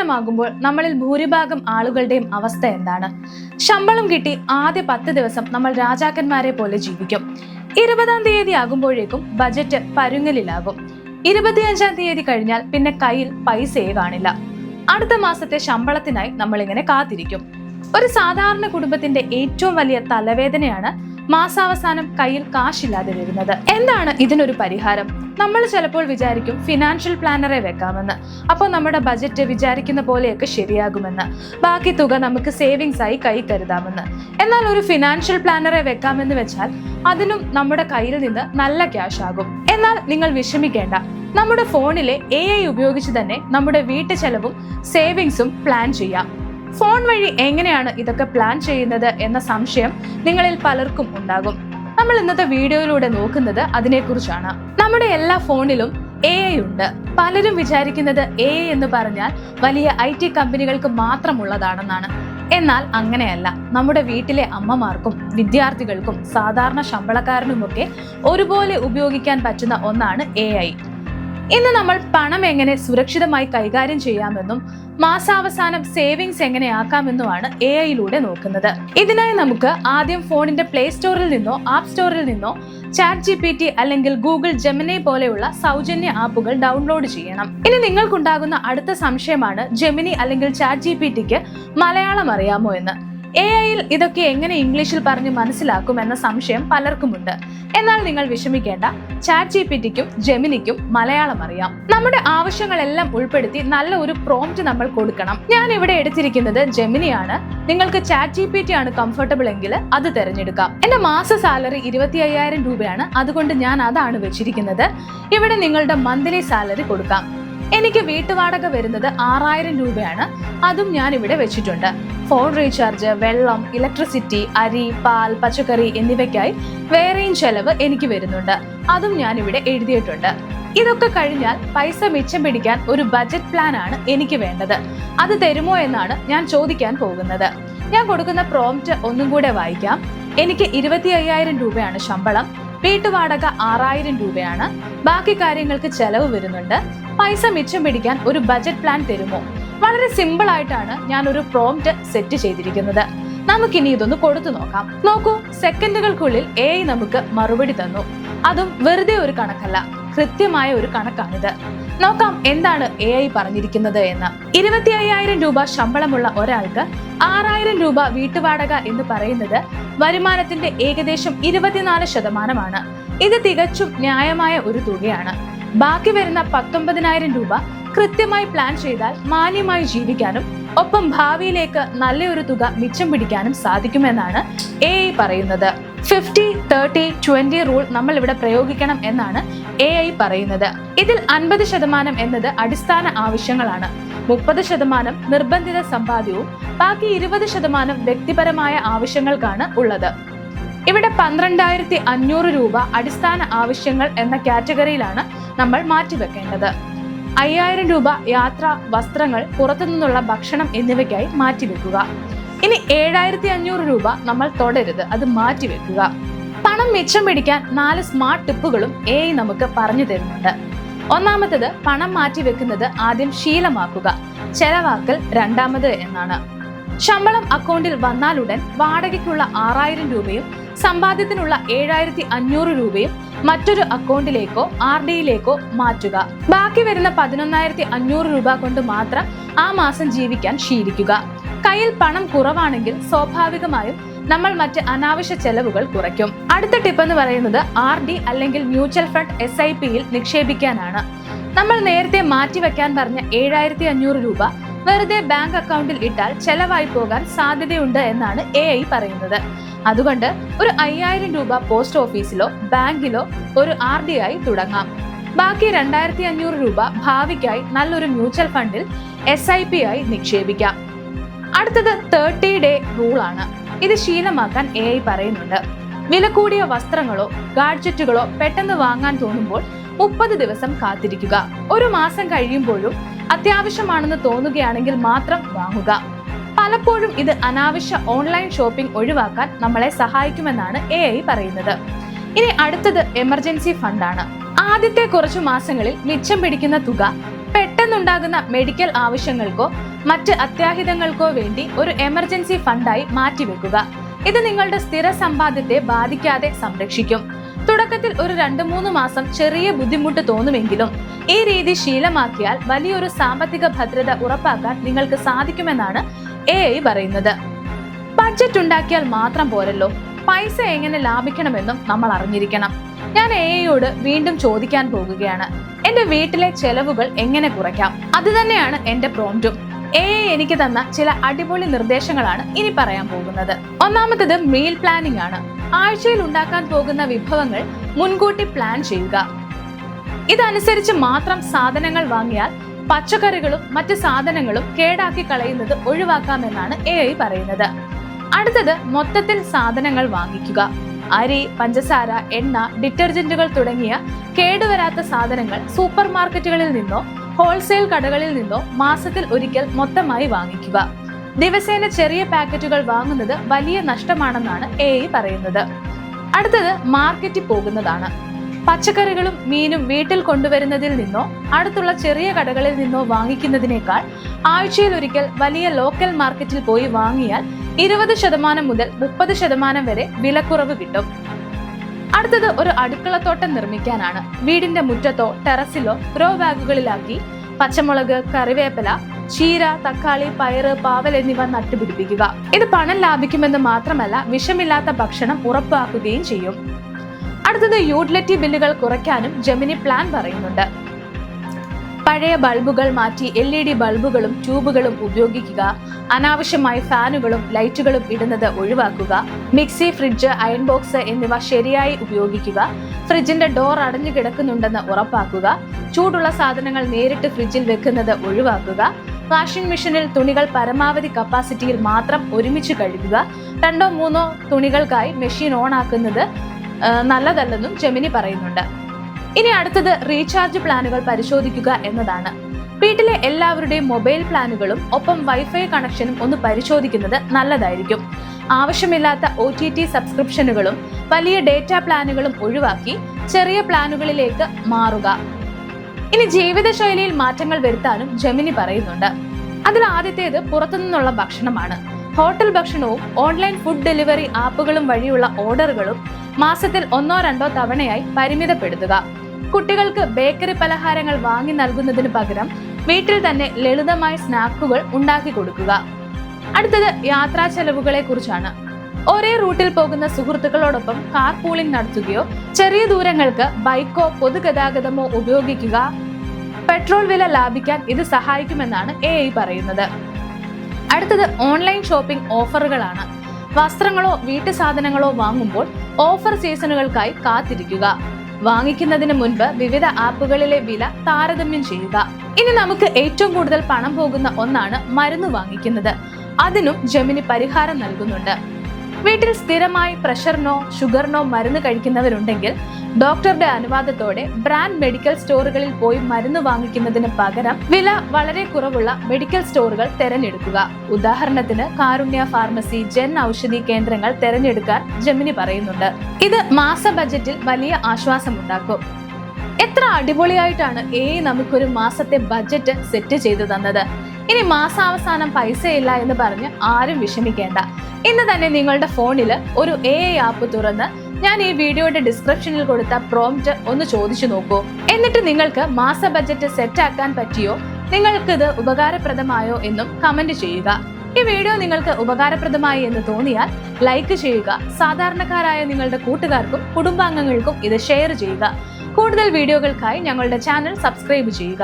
അവസാനമാകുമ്പോൾ നമ്മളിൽ ഭൂരിഭാഗം ആളുകളുടെയും അവസ്ഥ എന്താണ്? ശമ്പളം കിട്ടി ആദ്യ 10 ദിവസം നമ്മൾ രാജാക്കന്മാരെ പോലെ ജീവിക്കും. 20-ാം തീയതി ആകുമ്പോഴേക്കും ബജറ്റ് പരുങ്ങലിലാകും. 25-ാം തീയതി കഴിഞ്ഞാൽ പിന്നെ കയ്യിൽ പൈസയെ കാണില്ല. അടുത്ത മാസത്തെ ശമ്പളത്തിനായി നമ്മൾ ഇങ്ങനെ കാത്തിരിക്കും. ഒരു സാധാരണ കുടുംബത്തിന്റെ ഏറ്റവും വലിയ തലവേദനയാണ് മാസാവസാനം കയ്യിൽ കാശില്ലാതെ വരുന്നത്. എന്താണ് ഇതിനൊരു പരിഹാരം? നമ്മൾ ചിലപ്പോൾ വിചാരിക്കും ഫിനാൻഷ്യൽ പ്ലാനറെ വെക്കാമെന്ന്, അപ്പോൾ നമ്മുടെ ബജറ്റ് വിചാരിക്കുന്ന പോലെയൊക്കെ ശരിയാകുമെന്ന്, ബാക്കി തുക നമുക്ക് സേവിങ്സ് ആയി കൈ കരുതാമെന്ന്. എന്നാൽ ഒരു ഫിനാൻഷ്യൽ പ്ലാനറെ വെക്കാമെന്ന് വെച്ചാൽ അതിനും നമ്മുടെ കയ്യിൽ നിന്ന് നല്ല ക്യാഷ് ആകും. എന്നാൽ നിങ്ങൾ വിഷമിക്കേണ്ട, നമ്മുടെ ഫോണിലെ AI ഉപയോഗിച്ച് തന്നെ നമ്മുടെ വീട്ടു ചെലവും സേവിങ്സും പ്ലാൻ ചെയ്യാം. ഫോൺ വഴി എങ്ങനെയാണ് ഇതൊക്കെ പ്ലാൻ ചെയ്യുന്നത് എന്ന സംശയം നിങ്ങളിൽ പലർക്കും ഉണ്ടാകും. നമ്മൾ ഇന്നത്തെ വീഡിയോയിലൂടെ നോക്കുന്നത് അതിനെക്കുറിച്ചാണ്. നമ്മുടെ എല്ലാ ഫോണിലും AI ഉണ്ട്. പലരും വിചാരിക്കുന്നത് AI എന്ന് പറഞ്ഞാൽ വലിയ IT കമ്പനികൾക്ക് മാത്രമുള്ളതാണെന്നാണ്. എന്നാൽ അങ്ങനെയല്ല. നമ്മുടെ വീട്ടിലെ അമ്മമാർക്കും വിദ്യാർത്ഥികൾക്കും സാധാരണ ശമ്പളക്കാരനുമൊക്കെ ഒരുപോലെ ഉപയോഗിക്കാൻ പറ്റുന്ന ഒന്നാണ് AI. ഇന്ന് നമ്മൾ പണം എങ്ങനെ സുരക്ഷിതമായി കൈകാര്യം ചെയ്യാമെന്നും മാസാവസാനം സേവിങ്സ് എങ്ങനെയാക്കാമെന്നുമാണ് AI-യിലൂടെ നോക്കുന്നത്. ഇതിനായി നമുക്ക് ആദ്യം ഫോണിന്റെ പ്ലേ സ്റ്റോറിൽ നിന്നോ ആപ്പ് സ്റ്റോറിൽ നിന്നോ ChatGPT അല്ലെങ്കിൽ ഗൂഗിൾ ജെമിനി പോലെയുള്ള സൗജന്യ ആപ്പുകൾ ഡൗൺലോഡ് ചെയ്യണം. ഇനി നിങ്ങൾക്കുണ്ടാകുന്ന അടുത്ത സംശയമാണ് ജെമിനി അല്ലെങ്കിൽ ChatGPTക്ക് മലയാളം അറിയാമോ എന്ന്. AI-യിൽ ഇതൊക്കെ എങ്ങനെ ഇംഗ്ലീഷിൽ പറഞ്ഞ് മനസ്സിലാക്കും എന്ന സംശയം പലർക്കുമുണ്ട്. എന്നാൽ നിങ്ങൾ വിഷമിക്കേണ്ട, ChatGPTക്കും ജെമിനിക്കും മലയാളം അറിയാം. നമ്മുടെ ആവശ്യങ്ങളെല്ലാം ഉൾപ്പെടുത്തി നല്ല ഒരു പ്രോംപ്റ്റ് നമ്മൾ കൊടുക്കണം. ഞാൻ ഇവിടെ എടുത്തിരിക്കുന്നത് ജെമിനിയാണ്. നിങ്ങൾക്ക് ChatGPT ആണ് കംഫർട്ടബിൾ എങ്കിൽ അത് തിരഞ്ഞെടുക്കാം. എന്റെ മാസ സാലറി 25,000 രൂപയാണ്, അതുകൊണ്ട് ഞാൻ അതാണ് വെച്ചിരിക്കുന്നത്. ഇവിടെ നിങ്ങളുടെ മന്ത്ലി സാലറി കൊടുക്കാം. എനിക്ക് വീട്ടുവാടക വരുന്നത് 6,000 രൂപയാണ്, അതും ഞാൻ ഇവിടെ വെച്ചിട്ടുണ്ട്. ഫോൺ റീചാർജ്, വെള്ളം, ഇലക്ട്രിസിറ്റി, അരി, പാൽ, പച്ചക്കറി എന്നിവയ്ക്കായി വേറെയും ചെലവ് എനിക്ക് വരുന്നുണ്ട്, അതും ഞാൻ ഇവിടെ എഴുതിയിട്ടുണ്ട്. ഇതൊക്കെ കഴിഞ്ഞാൽ പൈസ മിച്ചം പിടിക്കാൻ ഒരു ബജറ്റ് പ്ലാൻ ആണ് എനിക്ക് വേണ്ടത്. അത് തരുമോ എന്നാണ് ഞാൻ ചോദിക്കാൻ പോകുന്നത്. ഞാൻ കൊടുക്കുന്ന പ്രോംപ്റ്റ് ഒന്നും കൂടെ വായിക്കാം. എനിക്ക് 25,000 രൂപയാണ് ശമ്പളം, വീട്ടുവാടക 6,000 രൂപയാണ്, ബാക്കി കാര്യങ്ങൾക്ക് ചെലവ് വരുന്നുണ്ട്, പൈസ മിച്ചം പിടിക്കാൻ ഒരു ബജറ്റ് പ്ലാൻ തരുമോ? വളരെ സിമ്പിൾ ആയിട്ടാണ് ഞാൻ ഒരു പ്രോംപ്റ്റ് സെറ്റ് ചെയ്തിരിക്കുന്നത്. നമുക്കിനി ഇതൊന്ന് കൊടുത്തു നോക്കാം. നോക്കൂ, സെക്കൻഡുകൾക്കുള്ളിൽ AI നമുക്ക് മറുപടി തന്നു. അതും വെറുതെ ഒരു കണക്കല്ല, കൃത്യമായ ഒരു കണക്കാണിത്. നോക്കാം എന്താണ് AI പറഞ്ഞിരിക്കുന്നത് എന്ന്. 25,000 രൂപ ശമ്പളമുള്ള ഒരാൾക്ക് 6,000 രൂപ വീട്ടുവാടക എന്ന് പറയുന്നത് വരുമാനത്തിന്റെ ഏകദേശം 24%. ഇത് തികച്ചും ന്യായമായ ഒരു തുകയാണ്. ബാക്കി വരുന്ന 19,000 രൂപ കൃത്യമായി പ്ലാൻ ചെയ്താൽ മാന്യമായി ജീവിക്കാനും ഒപ്പം ഭാവിയിലേക്ക് നല്ലൊരു തുക മിച്ചം പിടിക്കാനും സാധിക്കുമെന്നാണ് AI പറയുന്നത്. 50-30-20 റൂൾ നമ്മൾ ഇവിടെ പ്രയോഗിക്കണം എന്നാണ് AI പറയുന്നത്. ഇതിൽ 50% എന്നത് അടിസ്ഥാന ആവശ്യങ്ങളാണ്, 30% നിർബന്ധിത സമ്പാദ്യവും ബാക്കി 20% വ്യക്തിപരമായ ആവശ്യങ്ങൾക്കാണ് ഉള്ളത്. ഇവിടെ 12,500 രൂപ അടിസ്ഥാന ആവശ്യങ്ങൾ എന്ന കാറ്റഗറിയിലാണ് നമ്മൾ മാറ്റിവെക്കേണ്ടത്. 5,000 രൂപ യാത്ര, വസ്ത്രങ്ങൾ, പുറത്തുനിന്നുള്ള ഭക്ഷണം എന്നിവയ്ക്കായി മാറ്റിവെക്കുക. ഇനി 7,500 രൂപ നമ്മൾ തൊടരുത്, അത് മാറ്റിവെക്കുക. പണം മിച്ചം പിടിക്കാൻ 4 സ്മാർട്ട് ടിപ്പുകളും AI നമുക്ക് പറഞ്ഞു തരുന്നുണ്ട്. ഒന്നാമത്തത്, പണം മാറ്റിവെക്കുന്നത് ആദ്യം ശീലമാക്കുക, ചെലവാക്കൽ രണ്ടാമത് എന്നാണ്. ശമ്പളം അക്കൗണ്ടിൽ വന്നാലുടൻ വാടകയ്ക്കുള്ള 6,000 രൂപയും സമ്പാദ്യത്തിനുള്ള 7,500 രൂപയും മറ്റൊരു അക്കൗണ്ടിലേക്കോ RDയിലേക്കോ മാറ്റുക. ബാക്കി വരുന്ന 11,500 രൂപ കൊണ്ട് മാത്രം ആ മാസം ജീവിക്കാൻ ശീലിക്കുക. കയ്യിൽ പണം കുറവാണെങ്കിൽ സ്വാഭാവികമായും നമ്മൾ മറ്റ് അനാവശ്യ ചെലവുകൾ കുറയ്ക്കും. അടുത്ത ടിപ്പ് എന്ന് പറയുന്നത് RD അല്ലെങ്കിൽ മ്യൂച്വൽ ഫണ്ട് SIPയിൽ നിക്ഷേപിക്കാനാണ്. നമ്മൾ നേരത്തെ മാറ്റിവെക്കാൻ പറഞ്ഞ 7,500 രൂപ വെറുതെ ബാങ്ക് അക്കൗണ്ടിൽ ഇട്ടാൽ ചെലവായി പോകാൻ സാധ്യതയുണ്ട് എന്നാണ് AI പറയുന്നത്. അതുകൊണ്ട് ഒരു 5,000 രൂപ പോസ്റ്റ് ഓഫീസിലോ ബാങ്കിലോ ഒരു RD ആയി തുടങ്ങാം. ബാക്കി 2,500 രൂപ ഭാവിക്കായി നല്ലൊരു മ്യൂച്വൽ ഫണ്ടിൽ SIP ആയി നിക്ഷേപിക്കാം. അടുത്തത് 30 ഡേ റൂളാണ്. ഇത് ശീലമാക്കാൻ AI പറയുന്നുണ്ട്. വില കൂടിയ വസ്ത്രങ്ങളോ ഗാഡ്ജറ്റുകളോ പെട്ടെന്ന് വാങ്ങാൻ തോന്നുമ്പോൾ 30 ദിവസം കാത്തിരിക്കുക. ഒരു മാസം കഴിയുമ്പോഴും അത്യാവശ്യമാണെന്ന് തോന്നുകയാണെങ്കിൽ മാത്രം വാങ്ങുക. പലപ്പോഴും ഇത് അനാവശ്യ ഓൺലൈൻ ഷോപ്പിംഗ് ഒഴിവാക്കാൻ നമ്മളെ സഹായിക്കുമെന്നാണ് AI പറയുന്നത്. ഇനി അടുത്തത് എമർജൻസി ഫണ്ടാണ്. ആദ്യത്തെ കുറച്ചു മാസങ്ങളിൽ മിച്ചം പിടിക്കുന്ന തുക പെട്ടെന്നുണ്ടാകുന്ന മെഡിക്കൽ ആവശ്യങ്ങൾക്കോ മറ്റ് അത്യാഹിതങ്ങൾക്കോ വേണ്ടി ഒരു എമർജൻസി ഫണ്ടായി മാറ്റിവെക്കുക. ഇത് നിങ്ങളുടെ സ്ഥിര സമ്പാദ്യത്തെ ബാധിക്കാതെ സംരക്ഷിക്കും. തുടക്കത്തിൽ ഒരു 2-3 മാസം ചെറിയ ബുദ്ധിമുട്ട് തോന്നുമെങ്കിലും ഈ രീതി ശീലമാക്കിയാൽ വലിയൊരു സാമ്പത്തിക ഭദ്രത ഉറപ്പാക്കാൻ നിങ്ങൾക്ക് സാധിക്കുമെന്നാണ് AI പറയുന്നത്. ബഡ്ജറ്റ് ഉണ്ടാക്കിയാൽ മാത്രം പോരല്ലോ, പൈസ എങ്ങനെ ലാഭിക്കണമെന്നും നമ്മൾ അറിഞ്ഞിരിക്കണം. ഞാൻ AIയോട് വീണ്ടും ചോദിക്കാൻ പോകുകയാണ്, എന്റെ വീട്ടിലെ ചെലവുകൾ എങ്ങനെ കുറയ്ക്കാം? അത് തന്നെയാണ് എന്റെ പ്രോംപ്റ്റും. AI എനിക്ക് തന്ന ചില അടിപൊളി നിർദ്ദേശങ്ങളാണ് ഇനി പറയാൻ പോകുന്നത്. ഒന്നാമത്തേത് മീൽ പ്ലാനിംഗ് ആണ്. ആഴ്ചയിൽ ഉണ്ടാക്കാൻ പോകുന്ന വിഭവങ്ങൾ മുൻകൂട്ടി പ്ലാൻ ചെയ്യുക. ഇതനുസരിച്ച് മാത്രം സാധനങ്ങൾ വാങ്ങിയാൽ പച്ചക്കറികളും മറ്റ് സാധനങ്ങളും കേടാക്കി കളയുന്നത് ഒഴിവാക്കാമെന്നാണ് AI പറയുന്നത്. അടുത്തത് മൊത്തത്തിൽ സാധനങ്ങൾ വാങ്ങിക്കുക. അരി, പഞ്ചസാര, എണ്ണ, ഡിറ്റർജന്റുകൾ തുടങ്ങിയ കേടുവരാത്ത സാധനങ്ങൾ സൂപ്പർ മാർക്കറ്റുകളിൽ നിന്നോ ഹോൾസെയിൽ കടകളിൽ നിന്നോ മാസത്തിൽ ഒരിക്കൽ മൊത്തമായി വാങ്ങിക്കുക. ദിവസേന ചെറിയ പാക്കറ്റുകൾ വാങ്ങുന്നത് വലിയ നഷ്ടമാണെന്നാണ് AI പറയുന്നത്. അടുത്തത് മാർക്കറ്റിൽ പോകുന്നതാണ്. പച്ചക്കറികളും മീനും വീട്ടിൽ കൊണ്ടുവരുന്നതിൽ നിന്നോ അടുത്തുള്ള ചെറിയ കടകളിൽ നിന്നോ വാങ്ങിക്കുന്നതിനേക്കാൾ ആഴ്ചയിൽ ഒരിക്കൽ വലിയ ലോക്കൽ മാർക്കറ്റിൽ പോയി വാങ്ങിയാൽ 20% മുതൽ 30% വരെ വിലക്കുറവ് കിട്ടും. അടുത്തത് ഒരു അടുക്കളത്തോട്ടം നിർമ്മിക്കാനാണ്. വീടിന്റെ മുറ്റത്തോ ടെറസിലോ ഗ്രോ ബാഗുകളിലാക്കി പച്ചമുളക്, കറിവേപ്പില, ചീര, തക്കാളി, പയറ്, പാവൽ എന്നിവ നട്ടുപിടിപ്പിക്കുക. ഇത് പണം ലാഭിക്കുമെന്ന് മാത്രമല്ല വിഷമില്ലാത്ത ഭക്ഷണം ഉറപ്പാക്കുകയും ചെയ്യും. അടുത്തത് യൂട്ടിലിറ്റി ബില്ലുകൾ കുറയ്ക്കാനും ജെമിനി പ്ലാൻ പറയുന്നുണ്ട്. പഴയ ബൾബുകൾ മാറ്റി LED ബൾബുകളും ട്യൂബുകളും ഉപയോഗിക്കുക. അനാവശ്യമായി ഫാനുകളും ലൈറ്റുകളും ഇടുന്നത് ഒഴിവാക്കുക. മിക്സി, ഫ്രിഡ്ജ്, അയൺ ബോക്സ് എന്നിവ ശരിയായി ഉപയോഗിക്കുക. ഫ്രിഡ്ജിന്റെ ഡോർ അടഞ്ഞു കിടക്കുന്നുണ്ടെന്ന് ഉറപ്പാക്കുക. ചൂടുള്ള സാധനങ്ങൾ നേരിട്ട് ഫ്രിഡ്ജിൽ വെക്കുന്നത് ഒഴിവാക്കുക. വാഷിംഗ് മെഷീനിൽ തുണികൾ പരമാവധി കപ്പാസിറ്റിയിൽ മാത്രം ഒരുമിച്ച് കഴുകുക. 2-3 തുണികൾക്കായി മെഷീൻ ഓൺ ആക്കുന്നത് നല്ലതല്ലെന്നും ജെമിനി പറയുന്നുണ്ട്. ഇനി അടുത്തത് റീചാർജ് പ്ലാനുകൾ പരിശോധിക്കുക എന്നതാണ്. വീട്ടിലെ എല്ലാവരുടെയും മൊബൈൽ പ്ലാനുകളും ഒപ്പം വൈഫൈ കണക്ഷനും ഒന്ന് പരിശോധിക്കുന്നത് നല്ലതായിരിക്കും. ആവശ്യമില്ലാത്ത OTT സബ്സ്ക്രിപ്ഷനുകളും വലിയ ഡേറ്റ പ്ലാനുകളും ഒഴിവാക്കി ചെറിയ പ്ലാനുകളിലേക്ക് മാറുക. ഇനി ജീവിതശൈലിയിൽ മാറ്റങ്ങൾ വരുത്താനും ജെമിനി പറയുന്നുണ്ട്. അതിൽ ആദ്യത്തേത് പുറത്തുനിന്നുള്ള ഭക്ഷണമാണ്. ഹോട്ടൽ ഭക്ഷണവും ഓൺലൈൻ ഫുഡ് ഡെലിവറി ആപ്പുകളും വഴിയുള്ള ഓർഡറുകളും മാസത്തിൽ 1-2 തവണയായി പരിമിതപ്പെടുത്തുക. കുട്ടികൾക്ക് ബേക്കറി പലഹാരങ്ങൾ വാങ്ങി നൽകുന്നതിന് പകരം വീട്ടിൽ തന്നെ ലളിതമായ സ്നാക്കുകൾ ഉണ്ടാക്കി കൊടുക്കുക. അടുത്തത് യാത്രാ ചെലവുകളെ കുറിച്ചാണ്. ഒരേ റൂട്ടിൽ പോകുന്ന സുഹൃത്തുക്കളോടൊപ്പം കാർ പൂളിംഗ് നടത്തുകയോ ചെറിയ ദൂരങ്ങൾക്ക് ബൈക്കോ പൊതുഗതാഗതമോ ഉപയോഗിക്കുക. പെട്രോൾ വില ലാഭിക്കാൻ ഇത് സഹായിക്കുമെന്നാണ് AI പറയുന്നത്. അടുത്തത് ഓൺലൈൻ ഷോപ്പിംഗ് ഓഫറുകളാണ്. വസ്ത്രങ്ങളോ വീട്ടു സാധനങ്ങളോ വാങ്ങുമ്പോൾ ഓഫർ സീസണുകൾക്കായി കാത്തിരിക്കുക. വാങ്ങിക്കുന്നതിന് മുൻപ് വിവിധ ആപ്പുകളിലെ വില താരതമ്യം ചെയ്യുക. ഇനി നമുക്ക് ഏറ്റവും കൂടുതൽ പണം പോകുന്ന ഒന്നാണ് മരുന്ന് വാങ്ങിക്കുന്നത്. അതിനും ജെമിനി പരിഹാരം നൽകുന്നുണ്ട്. വീട്ടിൽ സ്ഥിരമായി പ്രഷറിനോ ഷുഗറിനോ മരുന്ന് കഴിക്കുന്നവരുണ്ടെങ്കിൽ ഡോക്ടറുടെ അനുവാദത്തോടെ ബ്രാൻഡ് മെഡിക്കൽ സ്റ്റോറുകളിൽ പോയി മരുന്ന് വാങ്ങിക്കുന്നതിന് പകരം വില വളരെ കുറവുള്ള മെഡിക്കൽ സ്റ്റോറുകൾ തിരഞ്ഞെടുക്കുക. ഉദാഹരണത്തിന് കാരുണ്യ ഫാർമസി, ജൻ ഔഷധി കേന്ദ്രങ്ങൾ തിരഞ്ഞെടുക്കാൻ ജെമിനി പറയുന്നുണ്ട്. ഇത് മാസ ബജറ്റിൽ വലിയ ആശ്വാസമുണ്ടാക്കും. എത്ര അടിപൊളിയായിട്ടാണ് AI നമുക്കൊരു മാസത്തെ ബജറ്റ് സെറ്റ് ചെയ്തു തന്നത്. ഇനി മാസാവസാനം പൈസയില്ല എന്ന് പറഞ്ഞ് ആരും വിഷമിക്കേണ്ട. ഇന്ന് തന്നെ നിങ്ങളുടെ ഫോണിൽ ഒരു AI ആപ്പ് തുറന്ന് ഞാൻ ഈ വീഡിയോയുടെ ഡിസ്ക്രിപ്ഷനിൽ കൊടുത്ത പ്രോംപ്റ്റ് ഒന്ന് ചോദിച്ചു നോക്കൂ. എന്നിട്ട് നിങ്ങൾക്ക് മാസ ബജറ്റ് സെറ്റ് ആക്കാൻ പറ്റിയോ, നിങ്ങൾക്കിത് ഉപകാരപ്രദമായോ എന്നും കമന്റ് ചെയ്യുക. ഈ വീഡിയോ നിങ്ങൾക്ക് ഉപകാരപ്രദമായി എന്ന് തോന്നിയാൽ ലൈക്ക് ചെയ്യുക. സാധാരണക്കാരായ നിങ്ങളുടെ കൂട്ടുകാർക്കും കുടുംബാംഗങ്ങൾക്കും ഇത് ഷെയർ ചെയ്യുക. കൂടുതൽ വീഡിയോകൾക്കായി ഞങ്ങളുടെ ചാനൽ സബ്സ്ക്രൈബ് ചെയ്യുക.